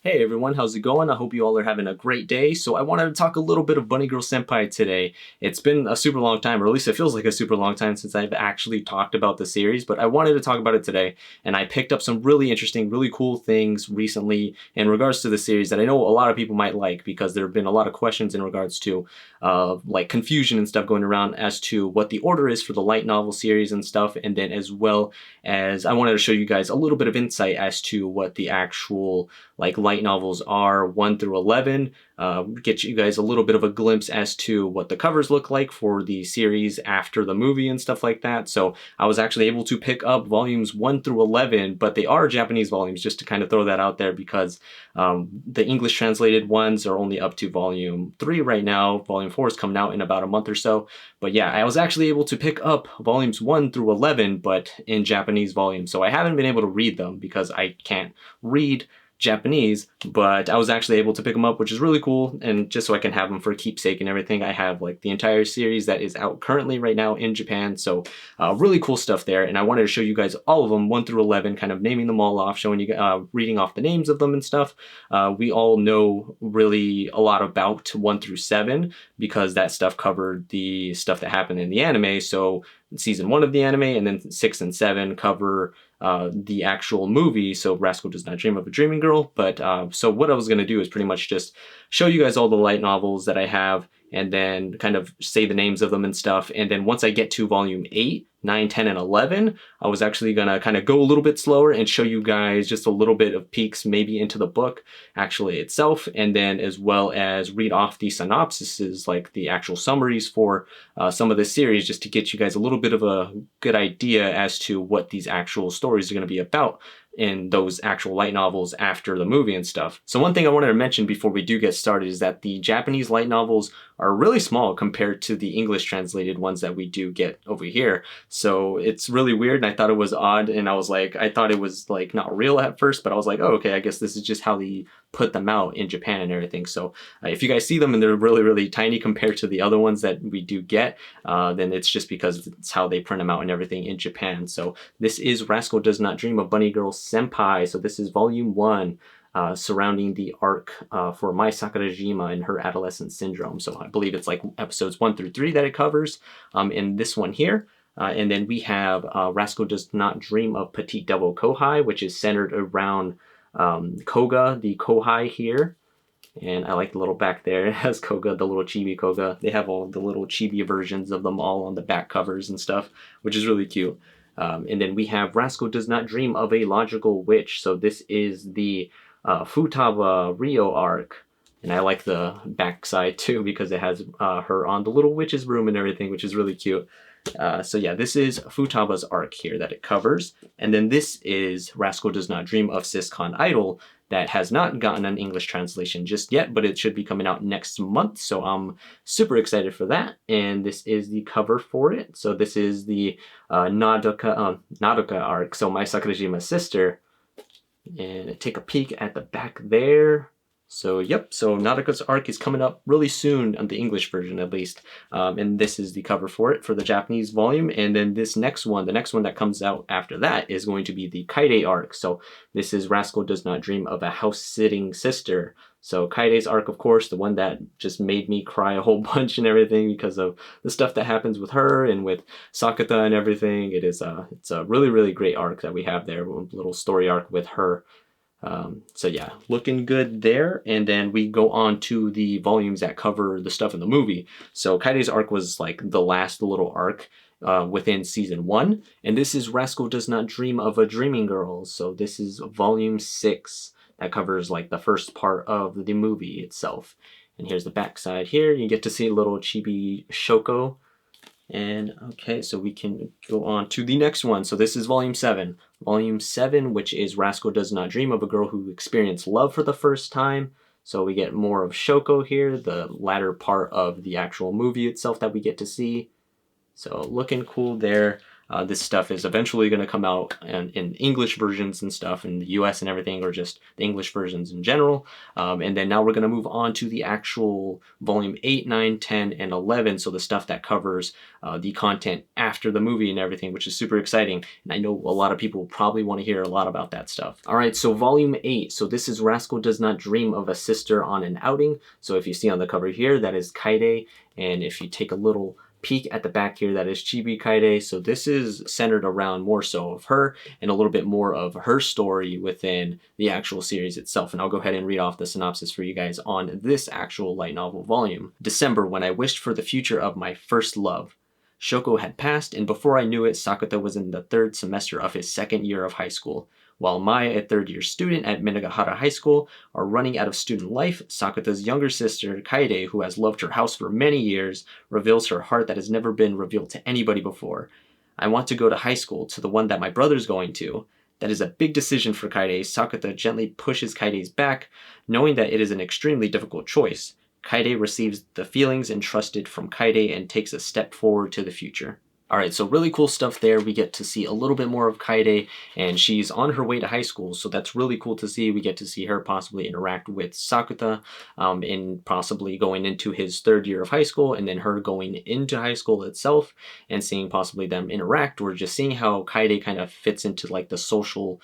Hey everyone, how's it going? I hope you all are having a great day. So I wanted to talk a little bit of Bunny Girl Senpai today. It's been a super long time, or at least it feels like a super long time since I've actually talked about the series, but I wanted to talk about it today. And I picked up some really interesting, really cool things recently in regards to the series that I know a lot of people might like, because there have been a lot of questions in regards to like confusion and stuff going around as to what the order is for the light novel series and stuff. And then as well as I wanted to show you guys a little bit of insight as to what the actual like light novels are 1 through 11, get you guys a little bit of a glimpse as to what the covers look like for the series after the movie and stuff like that. So I was actually able to pick up volumes 1 through 11, but they are Japanese volumes, just to kind of throw that out there, because the English translated ones are only up to volume 3 right now. Volume 4 is coming out in about a month or so. But yeah, I was actually able to pick up volumes 1 through 11, but in Japanese volumes. So I haven't been able to read them because I can't read Japanese, but I was actually able to pick them up, which is really cool. And just so I can have them for keepsake and everything, I have like the entire series that is out currently right now in Japan. So really cool stuff there. And I wanted to show you guys all of them, 1 through 11, kind of naming them all off, showing you, reading off the names of them and stuff. We all know really a lot about 1 through 7 because that stuff covered the stuff that happened in the anime. So season 1 of the anime, and then 6 and 7 cover the actual movie. So Rascal Does Not Dream of a Dreaming Girl. But so what I was going to do is pretty much just show you guys all the light novels that I have, and then kind of say the names of them and stuff. And then once I get to volume 8, 9, 10, and 11, I was actually going to kind of go a little bit slower and show you guys just a little bit of peeks maybe into the book actually itself, and then as well as read off the synopsises, like the actual summaries for some of the series, just to get you guys a little bit of a good idea as to what these actual stories are going to be about in those actual light novels after the movie and stuff. So one thing I wanted to mention before we do get started is that the Japanese light novels are really small compared to the English translated ones that we do get over here. So it's really weird, and I thought it was odd, and I thought it was like not real at first, but I was like, oh, okay, I guess this is just how they put them out in Japan and everything. So if you guys see them and they're really, really tiny compared to the other ones that we do get, then it's just because it's how they print them out and everything in Japan. So this is Rascal Does Not Dream of Bunny Girl Senpai. So this is volume 1. Surrounding the arc for Mai Sakurajima and her adolescent syndrome. So I believe it's like episodes 1 through 3 that it covers in this one here. And then we have Rascal Does Not Dream of Petite Devil Kohai, which is centered around Koga, the Kohai here. And I like the little back there. It has Koga, the little chibi Koga. They have all the little chibi versions of them all on the back covers and stuff, which is really cute. And then we have Rascal Does Not Dream of a Logical Witch. So this is the Futaba Rio Arc, and I like the backside too because it has her on the little witch's room and everything, which is really cute. So yeah, this is Futaba's arc here that it covers, and then this is Rascal Does Not Dream of Siscon Idol, that has not gotten an English translation just yet, but it should be coming out next month, so I'm super excited for that. And this is the cover for it. So this is the Naruka Arc, so Mai Sakurajima's sister. And take a peek at the back there. So yep, so Naruka's arc is coming up really soon on the English version at least. And this is the cover for it for the Japanese volume. And then this next one, the next one that comes out after that is going to be the Kaite Arc. So this is Rascal Does Not Dream of a House-Sitting Sister. So Kaite's arc, of course, the one that just made me cry a whole bunch and everything because of the stuff that happens with her and with Sakata and everything. It's a really, really great arc that we have there, a little story arc with her. So yeah, looking good there. And then we go on to the volumes that cover the stuff in the movie. So Kaite's arc was like the last little arc within season 1. And this is Rascal Does Not Dream of a Dreaming Girl. So this is volume 6. That covers like the first part of the movie itself. And here's the back side here. You get to see a little chibi Shoko. And okay, so we can go on to the next one. So this is volume 7. Volume 7, which is Rascal Does Not Dream of a Girl Who Experienced Love for the First Time. So we get more of Shoko here, the latter part of the actual movie itself that we get to see. So looking cool there. This stuff is eventually going to come out in English versions and stuff in the US and everything, or just the English versions in general. And then now we're going to move on to the actual volume 8, 9, 10, and 11. So the stuff that covers the content after the movie and everything, which is super exciting. And I know a lot of people probably want to hear a lot about that stuff. All right, so volume 8. So this is Rascal Does Not Dream of a Sister on an Outing. So if you see on the cover here, that is Kaite. And if you take a little peek at the back here, that is Chibi Kaite. So this is centered around more so of her and a little bit more of her story within the actual series itself. And I'll go ahead and read off the synopsis for you guys on this actual light novel volume. December, when I wished for the future of my first love. Shoko had passed, and before I knew it, Sakuta was in the 3rd semester of his 2nd year of high school. While Mai, a 3rd-year student at Minagahara High School, are running out of student life, Sakuta's younger sister, Kaide, who has loved her house for many years, reveals her heart that has never been revealed to anybody before. I want to go to high school, to the one that my brother's going to. That is a big decision for Kaide. Sakuta gently pushes Kaide's back, knowing that it is an extremely difficult choice. Kaide receives the feelings entrusted from Kaide and takes a step forward to the future. Alright, so really cool stuff there. We get to see a little bit more of Kaide, and she's on her way to high school, so that's really cool to see. We get to see her possibly interact with Sakuta, in possibly going into his 3rd year of high school, and then her going into high school itself, and seeing possibly them interact, or just seeing how Kaide kind of fits into like the social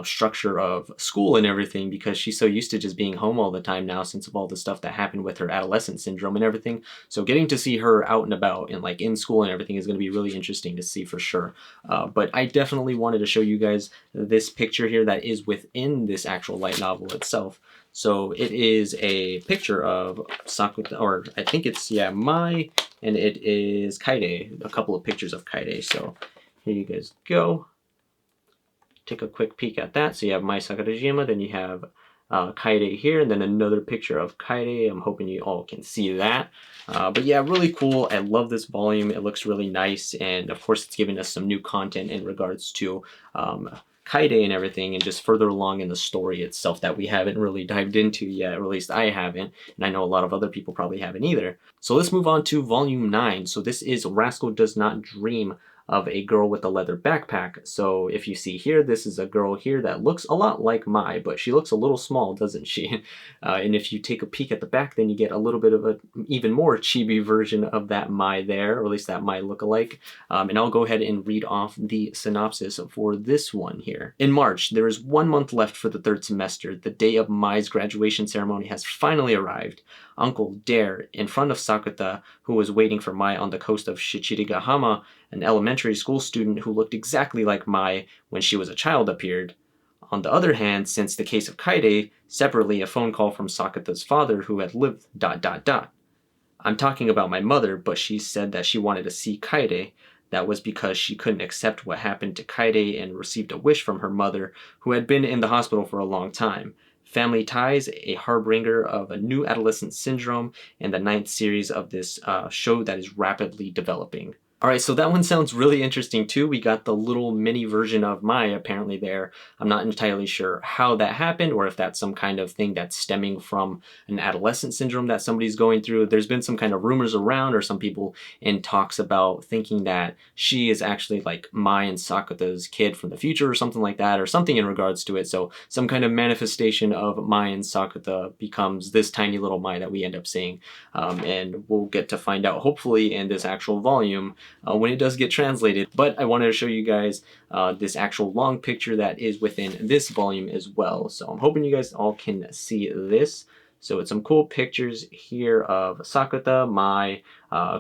structure of school and everything, because she's so used to just being home all the time now since of all the stuff that happened with her adolescent syndrome and everything. So getting to see her out and about and like in school and everything is going to be really interesting to see for sure. But I definitely wanted to show you guys this picture here that is within this actual light novel itself. So it is a picture of Sakuta, or I think it's, yeah, Mai, and it is Kaide, a couple of pictures of Kaide. So here you guys go. Take a quick peek at that. So you have Mai Sakurajima, then you have Kaide here, and then another picture of Kaide. I'm hoping you all can see that. But yeah, really cool. I love this volume. It looks really nice, and of course it's giving us some new content in regards to Kaide and everything, and just further along in the story itself that we haven't really dived into yet, or at least I haven't, and I know a lot of other people probably haven't either. So let's move on to volume 9. So this is Rascal Does Not Dream of a Girl with a Leather Backpack. So if you see here, this is a girl here that looks a lot like Mai, but she looks a little small, doesn't she? And if you take a peek at the back, then you get a little bit of an even more chibi version of that Mai there, or at least that Mai lookalike. And I'll go ahead and read off the synopsis for this one here. In March, there is 1 month left for the 3rd semester. The day of Mai's graduation ceremony has finally arrived. Uncle Dare, in front of Sakuta, who was waiting for Mai on the coast of Shichirigahama, an elementary school student who looked exactly like Mai when she was a child, appeared. On the other hand, since the case of Kaide, separately a phone call from Sakuta's father who had lived ... I'm talking about my mother, but she said that she wanted to see Kaide. That was because she couldn't accept what happened to Kaide and received a wish from her mother, who had been in the hospital for a long time. Family Ties, a harbinger of a new adolescent syndrome, and the 9th series of this show that is rapidly developing. Alright, so that one sounds really interesting too. We got the little mini version of Mai apparently there. I'm not entirely sure how that happened, or if that's some kind of thing that's stemming from an adolescent syndrome that somebody's going through. There's been some kind of rumors around, or some people in talks about thinking that she is actually like Mai and Sakuta's kid from the future or something like that, or something in regards to it. So some kind of manifestation of Mai and Sakuta becomes this tiny little Mai that we end up seeing. And we'll get to find out hopefully in this actual volume when it does get translated. But I wanted to show you guys this actual long picture that is within this volume as well. So I'm hoping you guys all can see this. So it's some cool pictures here of Sakuta, Mai,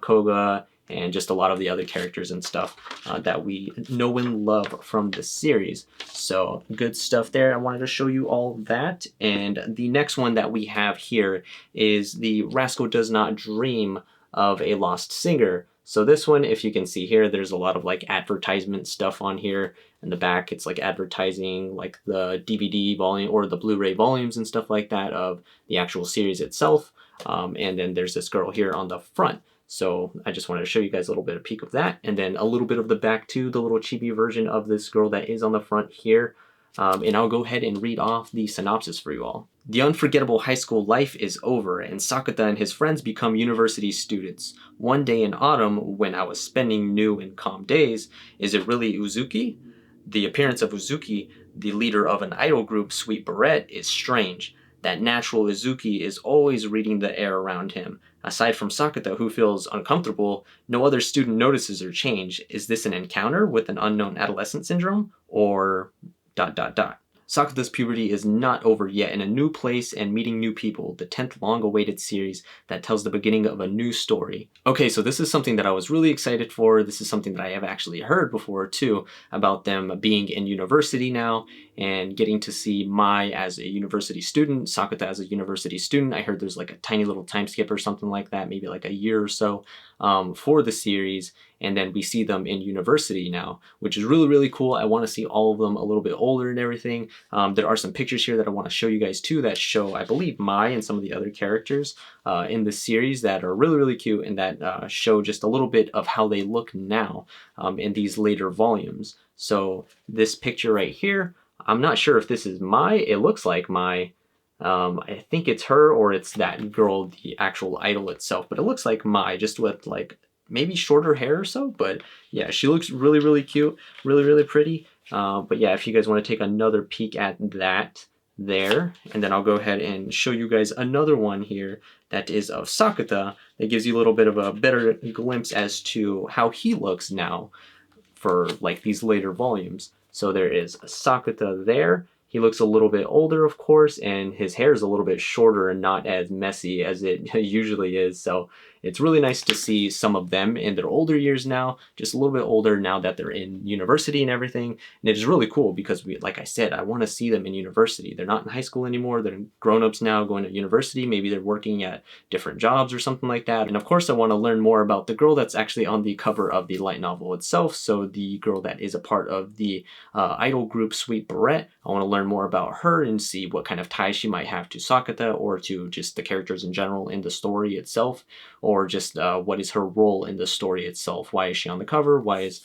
Koga, and just a lot of the other characters and stuff that we know and love from the series. So good stuff there. I wanted to show you all that. And the next one that we have here is the Rascal Does Not Dream of a Lost Singer. So this one, if you can see here, there's a lot of like advertisement stuff on here. In the back, it's like advertising like the DVD volume or the Blu-ray volumes and stuff like that of the actual series itself. And then there's this girl here on the front. So I just wanted to show you guys a little bit of peek of that, and then a little bit of the back too, the little chibi version of this girl that is on the front here. And I'll go ahead and read off the synopsis for you all. The unforgettable high school life is over, and Sakata and his friends become university students. One day in autumn, when I was spending new and calm days, is it really Uzuki? The appearance of Uzuki, the leader of an idol group, Sweet Barrette, is strange. That natural Uzuki is always reading the air around him. Aside from Sakata, who feels uncomfortable, no other student notices her change. Is this an encounter with an unknown adolescent syndrome? Or ... Sakata's puberty is not over yet. In a new place and meeting new people, the 10th long-awaited series that tells the beginning of a new story. Okay, so this is something that I was really excited for. This is something that I have actually heard before too, about them being in university now and getting to see Mai as a university student, Sakata as a university student. I heard there's like a tiny little time skip or something like that, maybe like a year or so for the series. And then we see them in university now, which is really, really cool. I want to see all of them a little bit older and everything. There are some pictures here that I want to show you guys too that show, I believe, Mai and some of the other characters in the series that are really, really cute and that show just a little bit of how they look now in these later volumes. So this picture right here, I'm not sure if this is Mai. It looks like Mai. I think it's her or it's that girl, the actual idol itself, but it looks like Mai, just with like maybe shorter hair or so. But yeah, she looks really, really cute, really, really pretty. But yeah, if you guys want to take another peek at that there, and then I'll go ahead and show you guys another one here that is of Sakata that gives you a little bit of a better glimpse as to how he looks now for like these later volumes. So there is Sakata there. He looks a little bit older, of course, and his hair is a little bit shorter and not as messy as it usually is. So it's really nice to see some of them in their older years now, just a little bit older now that they're in university and everything. And it is really cool because, like I said, I want to see them in university. They're not in high school anymore. They're grown-ups now going to university. Maybe they're working at different jobs or something like that. And of course, I want to learn more about the girl that's actually on the cover of the light novel itself. So the girl that is a part of the idol group Sweet Barrette. I want to learn more about her and see what kind of ties she might have to Sakata or to just the characters in general in the story itself, or just what is her role in the story itself. Why is she on the cover? Why is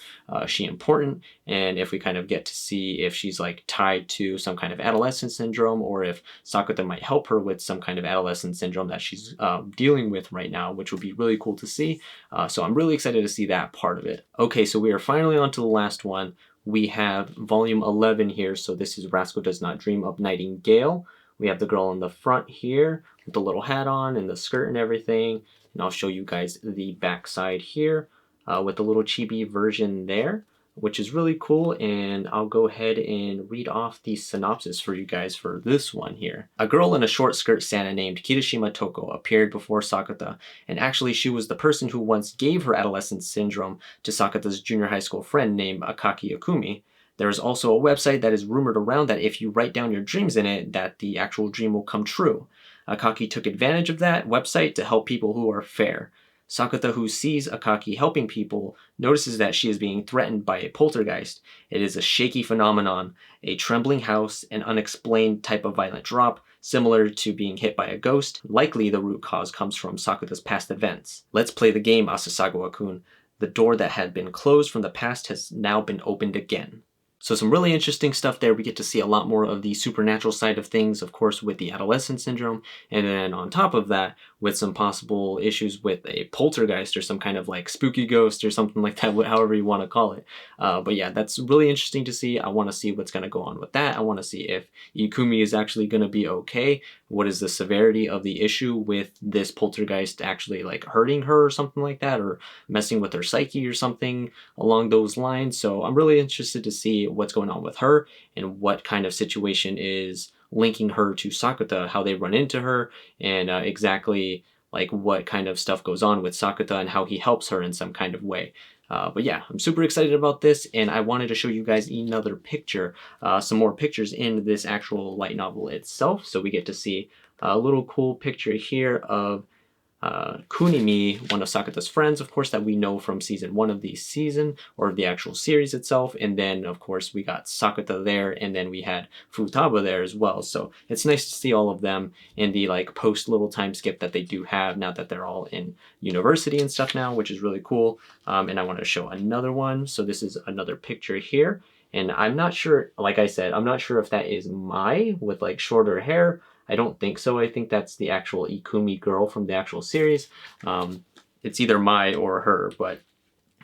she important? And if we kind of get to see if she's like tied to some kind of adolescent syndrome, or if Sakata might help her with some kind of adolescent syndrome that she's dealing with right now, which would be really cool to see. So I'm really excited to see that part of it. Okay, so we are finally on to the last one. We have volume 11 here. So this is Rascal Does Not Dream of Nightingale. We have the girl on the front here with the little hat on and the skirt and everything. And I'll show you guys the back side here with the little chibi version there, which is really cool. And I'll go ahead and read off the synopsis for you guys for this one here. A girl in a short skirt Santa named Kirishima Toko appeared before Sakata, and actually she was the person who once gave her adolescent syndrome to Sakata's junior high school friend named Akaki Akumi. There is also a website that is rumored around that if you write down your dreams in it, that the actual dream will come true. Akaki took advantage of that website to help people who are fair. Sakata, who sees Akaki helping people, notices that she is being threatened by a poltergeist. It is a shaky phenomenon, a trembling house, an unexplained type of violent drop, similar to being hit by a ghost. Likely the root cause comes from Sakata's past events. Let's play the game, Asasagawa-kun. The door that had been closed from the past has now been opened again. So some really interesting stuff there. We get to see a lot more of the supernatural side of things, of course, with the adolescent syndrome. And then on top of that, with some possible issues with a poltergeist or some kind of like spooky ghost or something like that, however you want to call it. But yeah, that's really interesting to see. I want to see what's going to go on with that. I want to see if Ikumi is actually going to be okay. What is the severity of the issue with this poltergeist actually like hurting her or something like that, or messing with her psyche or something along those lines. So I'm really interested to see what's going on with her and what kind of situation is linking her to Sakata, how they run into her, and exactly like what kind of stuff goes on with Sakata and how he helps her in some kind of way. But yeah, I'm super excited about this, and I wanted to show you guys another picture, some more pictures in this actual light novel itself. So we get to see a little cool picture here of Kunimi, one of Sakata's friends, of course, that we know from season 1 of the season, or the actual series itself. And then, of course, we got Sakata there, and then we had Futaba there as well. So it's nice to see all of them in the like post little time skip that they do have now that they're all in university and stuff now, which is really cool. And I want to show another one. So this is another picture here. And I'm not sure, like I said, I'm not sure if that is Mai with like shorter hair. I don't think so. I think that's the actual Ikumi girl from the actual series. It's either Mai or her, but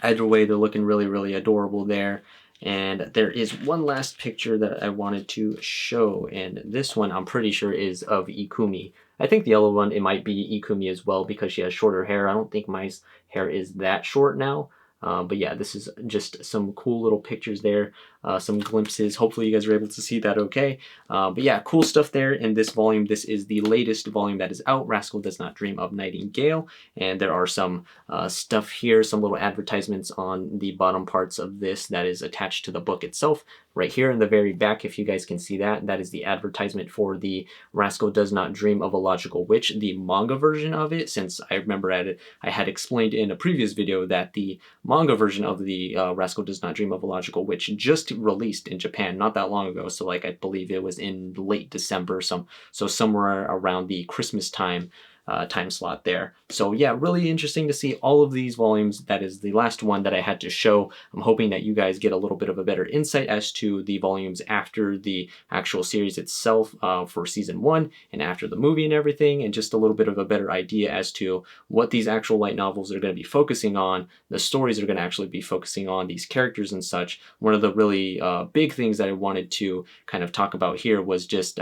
either way, they're looking really, really adorable there. And there is one last picture that I wanted to show, and this one I'm pretty sure is of Ikumi. I think the yellow one, it might be Ikumi as well because she has shorter hair. I don't think my hair is that short now. But yeah, this is just some cool little pictures there, some glimpses. Hopefully you guys are able to see that okay. But yeah, cool stuff there in this volume. This is the latest volume that is out, Rascal Does Not Dream of Nightingale. And there are some stuff here, some little advertisements on the bottom parts of this that is attached to the book itself. Right here in the very back, if you guys can see that, that is the advertisement for the Rascal Does Not Dream of a Logical Witch, the manga version of it, since I remember I had explained in a previous video that the manga version of the Rascal Does Not Dream of a Logical Witch just released in Japan not that long ago. So like I believe it was in late December, so somewhere around the Christmas time slot there. So yeah, really interesting to see all of these volumes. That is the last one that I had to show. I'm hoping that you guys get a little bit of a better insight as to the volumes after the actual series itself for season 1 and after the movie and everything, and just a little bit of a better idea as to what these actual light novels are going to be focusing on, the stories are going to actually be focusing on, these characters and such. One of the really big things that I wanted to kind of talk about here was just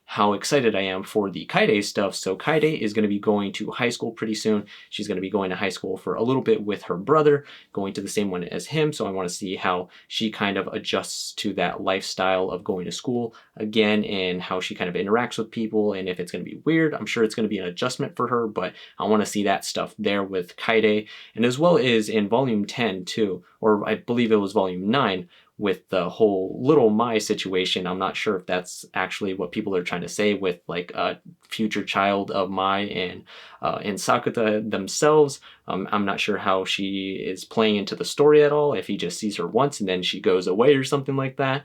how excited I am for the Kaite stuff. So Kaite is going to be going to high school pretty soon. She's going to be going to high school for a little bit with her brother, going to the same one as him. So I want to see how she kind of adjusts to that lifestyle of going to school again, and how she kind of interacts with people, and if it's going to be weird. I'm sure it's going to be an adjustment for her, but I want to see that stuff there with Kaite. And as well as in volume 10 too, or I believe it was volume 9, with the whole little Mai situation. I'm not sure if that's actually what people are trying to say with like a future child of Mai and Sakuta themselves. I'm not sure how she is playing into the story at all, if he just sees her once and then she goes away or something like that.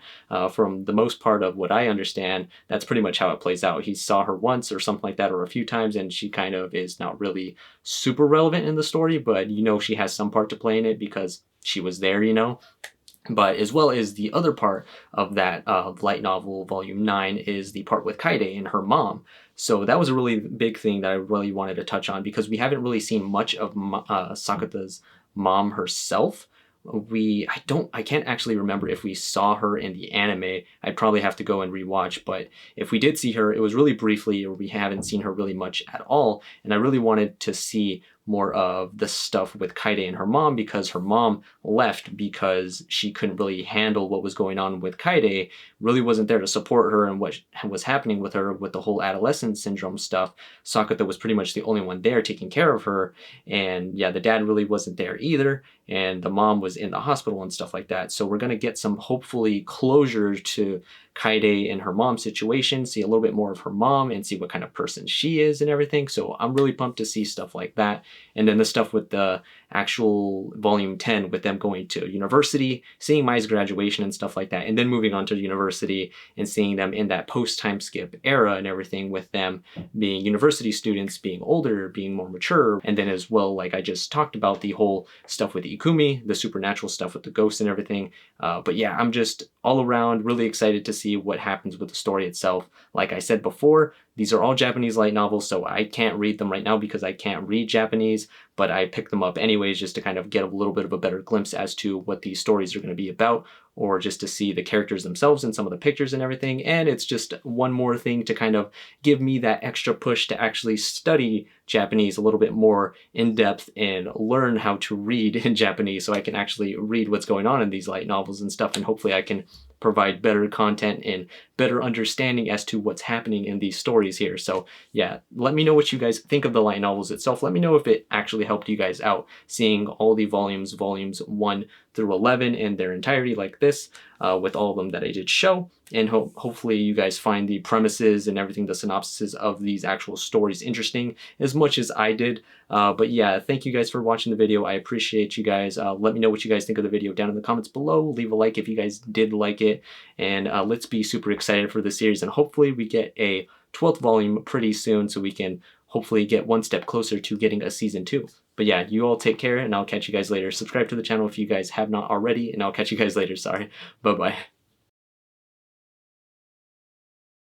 From the most part of what I understand, that's pretty much how it plays out. He saw her once or something like that, or a few times, and she kind of is not really super relevant in the story, but you know she has some part to play in it because she was there, you know. But as well as the other part of that light novel, volume 9, is the part with Kaite and her mom. So that was a really big thing that I really wanted to touch on, because we haven't really seen much of Sakuta's mom herself. I can't actually remember if we saw her in the anime. I'd probably have to go and rewatch, but if we did see her, it was really briefly, or we haven't seen her really much at all. And I really wanted to see more of the stuff with Kaite and her mom, because her mom left because she couldn't really handle what was going on with Kaite, really wasn't there to support her and what was happening with her with the whole adolescent syndrome stuff. Sakuta was pretty much the only one there taking care of her, and yeah, the dad really wasn't there either, and the mom was in the hospital and stuff like that. So we're going to get some, hopefully, closure to Kaite and her mom's situation, see a little bit more of her mom and see what kind of person she is and everything. So I'm really pumped to see stuff like that. And then the stuff with the actual volume 10 with them going to university, seeing Mai's graduation and stuff like that, and then moving on to university and seeing them in that post-time skip era and everything, with them being university students, being older, being more mature. And then as well, like I just talked about, the whole stuff with Ikumi, the supernatural stuff with the ghosts and everything. But yeah, I'm just all around really excited to see what happens with the story itself. Like I said before, these are all Japanese light novels, so I can't read them right now because I can't read Japanese, but I picked them up anyways just to kind of get a little bit of a better glimpse as to what these stories are going to be about, or just to see the characters themselves and some of the pictures and everything. And it's just one more thing to kind of give me that extra push to actually study Japanese a little bit more in depth and learn how to read in Japanese, so I can actually read what's going on in these light novels and stuff, and hopefully I can provide better content and better understanding as to what's happening in these stories here. So yeah, let me know what you guys think of the light novels itself. Let me know if it actually helped you guys out, seeing all the volumes 1 through 11 in their entirety like this, with all of them that I did show. And hopefully you guys find the premises and everything, the synopses of these actual stories, interesting as much as I did. But yeah, thank you guys for watching the video. I appreciate you guys. Let me know what you guys think of the video down in the comments below. Leave a like if you guys did like it. And let's be super excited for the series. And hopefully we get a 12th volume pretty soon, so we can hopefully get one step closer to getting a season 2. But yeah, you all take care, and I'll catch you guys later. Subscribe to the channel if you guys have not already, and I'll catch you guys later. Sorry. Bye-bye.